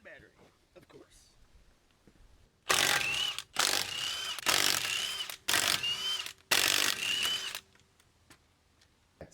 battery, of course.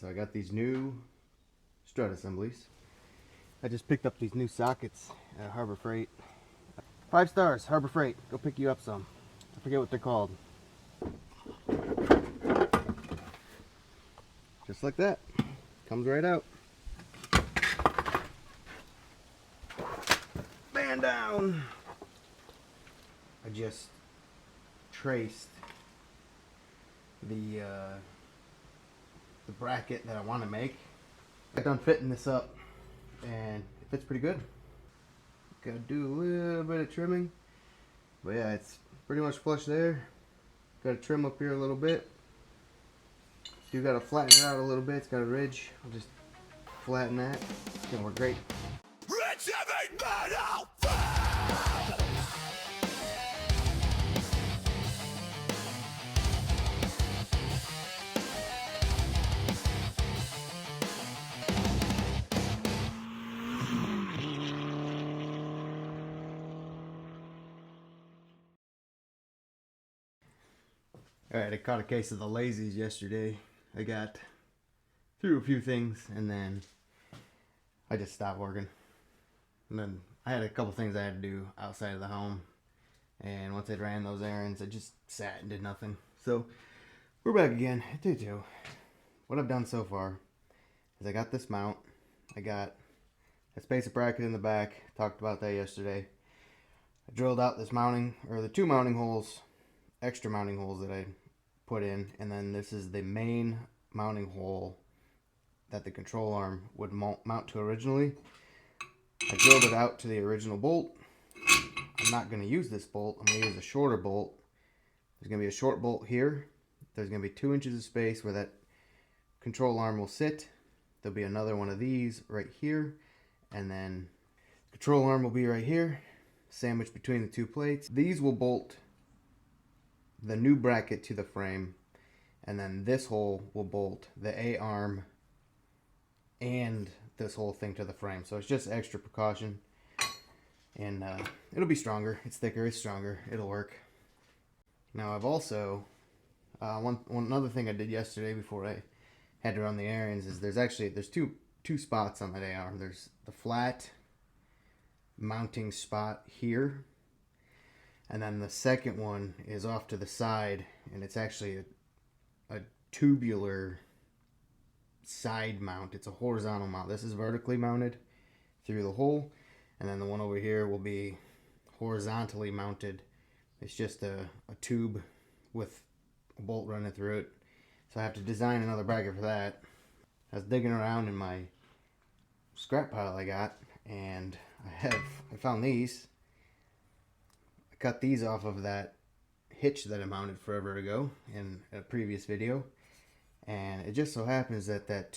So I got these new strut assemblies. I just picked up these new sockets at Harbor Freight. 5 stars, Harbor Freight. Go pick you up some. I forget what they're called. Just like that. Comes right out. Man down. I just traced the bracket that I want to make. Got done fitting this up and it fits pretty good. Gotta do a little bit of trimming, but yeah, it's pretty much flush there. Gotta trim up here a little bit. You gotta flatten it out a little bit. It's got a ridge. I'll just flatten that. It's gonna work great. Alright, I caught a case of the lazies yesterday. I got through a few things and then I just stopped working. And then I had a couple things I had to do outside of the home. And once I ran those errands, I just sat and did nothing. So we're back again at day 2. What I've done so far is I got this mount. I got a spacer bracket in the back. Talked about that yesterday. I drilled out this mounting, or the 2 mounting holes, extra mounting holes that I put in, and then this is the main mounting hole that the control arm would mount to originally. I drilled it out to the original bolt. I'm not going to use this bolt. I'm going to use a shorter bolt. There's going to be a short bolt here. There's going to be 2 inches of space where that control arm will sit. There'll be another one of these right here, and then the control arm will be right here, sandwiched between the 2 plates. These will bolt the new bracket to the frame, and then this hole will bolt the A-arm and this whole thing to the frame. So it's just extra precaution, and it'll be stronger. It's thicker, it's stronger, it'll work. Now I've also one other thing I did yesterday before I had to run the errands is there's two spots on that A-arm. There's the flat mounting spot here, and then the second one is off to the side, and it's actually a tubular side mount. It's a horizontal mount. This is vertically mounted through the hole, and then the one over here will be horizontally mounted. It's just a tube with a bolt running through it. So I have to design another bracket for that. I was digging around in my scrap pile I got, and I found these. Cut these off of that hitch that I mounted forever ago in a previous video, and it just so happens that that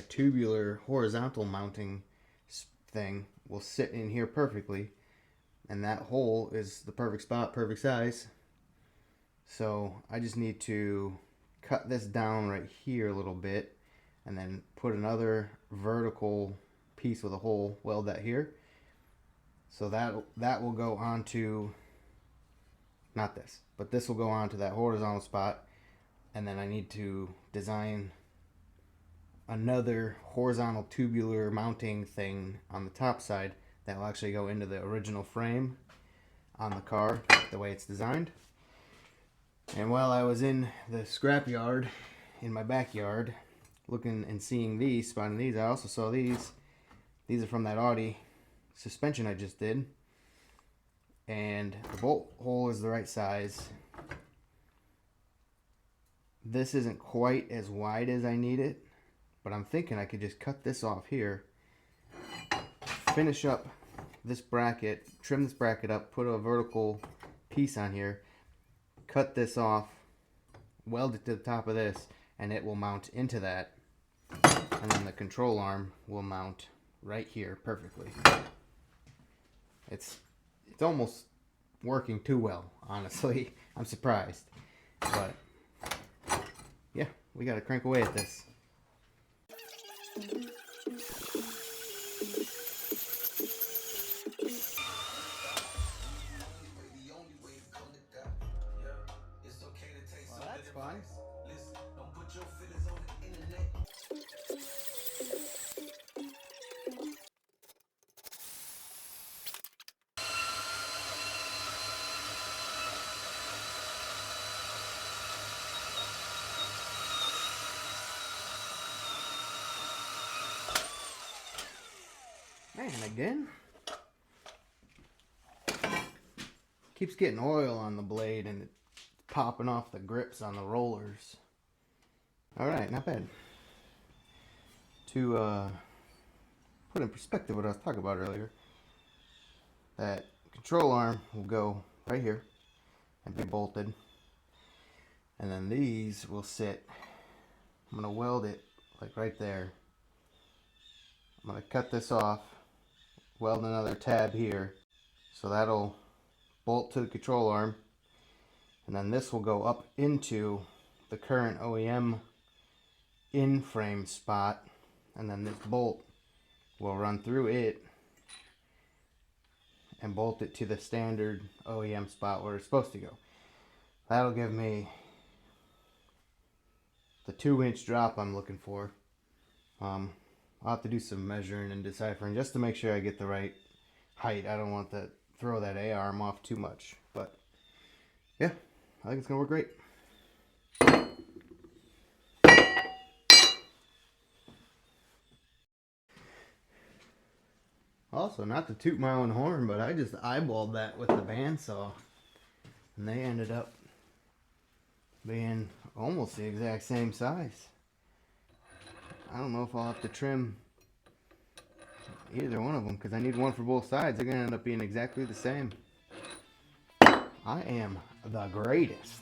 tubular horizontal mounting thing will sit in here perfectly, and that hole is the perfect spot, perfect size. So I just need to cut this down right here a little bit and then put another vertical piece with a hole, weld that here. So that will go onto, not this, but this will go onto that horizontal spot, and then I need to design another horizontal tubular mounting thing on the top side that will actually go into the original frame on the car, the way it's designed. And while I was in the scrap yard in my backyard looking and seeing these, spotting these, I also saw these. These are from that Audi suspension I just did, and the bolt hole is the right size. This isn't quite as wide as I need it, but I'm thinking I could just cut this off here, finish up this bracket, trim this bracket up, put a vertical piece on here, cut this off, weld it to the top of this, and it will mount into that, and then the control arm will mount right here perfectly. It's almost working too well, honestly. I'm surprised. But yeah, we gotta crank away at this. And again. Keeps getting oil on the blade and it's popping off the grips on the rollers. Alright, not bad. To put in perspective what I was talking about earlier, that control arm will go right here and be bolted. And then these will sit. I'm going to weld it like right there. I'm going to cut this off, weld another tab here. So that'll bolt to the control arm. And then this will go up into the current OEM in-frame spot. And then this bolt will run through it and bolt it to the standard OEM spot where it's supposed to go. That'll give me the 2-inch drop I'm looking for. I'll have to do some measuring and deciphering just to make sure I get the right height. I don't want to throw that A-arm off too much. But yeah, I think it's going to work great. Also, not to toot my own horn, but I just eyeballed that with the bandsaw. And they ended up being almost the exact same size. I don't know if I'll have to trim either one of them because I need one for both sides. They're going to end up being exactly the same. I am the greatest.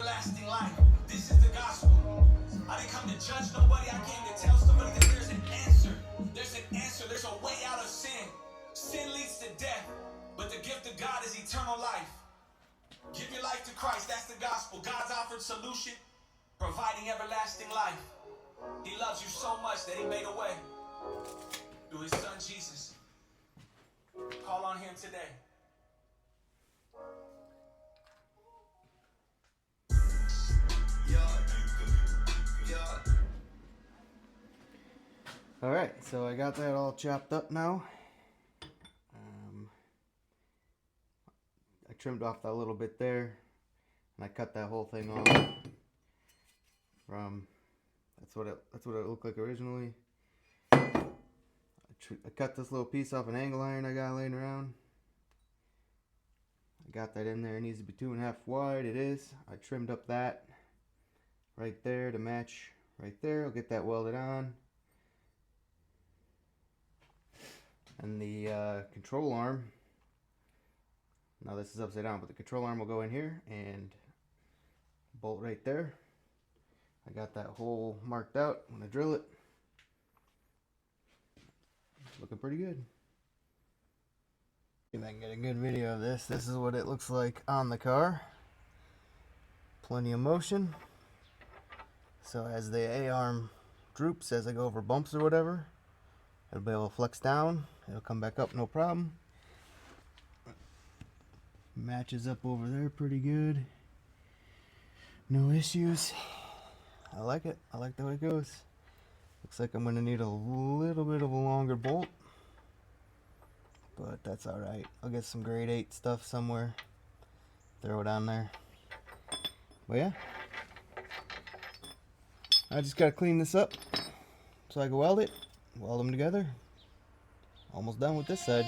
Everlasting life. This is the gospel. I didn't come to judge nobody. I came to tell somebody that there's an answer. There's an answer. There's a way out of sin. Sin leads to death, but the gift of God is eternal life. Give your life to Christ. That's the gospel. God's offered solution, providing everlasting life. He loves you so much that he made a way through his son Jesus. Call on him today. Alright, so I got that all chopped up now. I trimmed off that little bit there, and I cut that whole thing off from, that's what it looked like originally. I cut this little piece off an angle iron I got laying around. I got that in there. It needs to be 2.5 wide. It is. I trimmed up that right there to match right there. I'll get that welded on. And the control arm, now this is upside down, but the control arm will go in here and bolt right there. I got that hole marked out when I drill it. Looking pretty good. See if I can get a good video of this. This is what it looks like on the car. Plenty of motion. So as the A-arm droops, as I go over bumps or whatever, it'll be able to flex down. It'll come back up, no problem. Matches up over there pretty good. No issues. I like it. I like the way it goes. Looks like I'm going to need a little bit of a longer bolt, but that's alright. I'll get some grade 8 stuff somewhere, throw it on there. But yeah, I just got to clean this up so I can weld it, weld them together. Almost done with this side.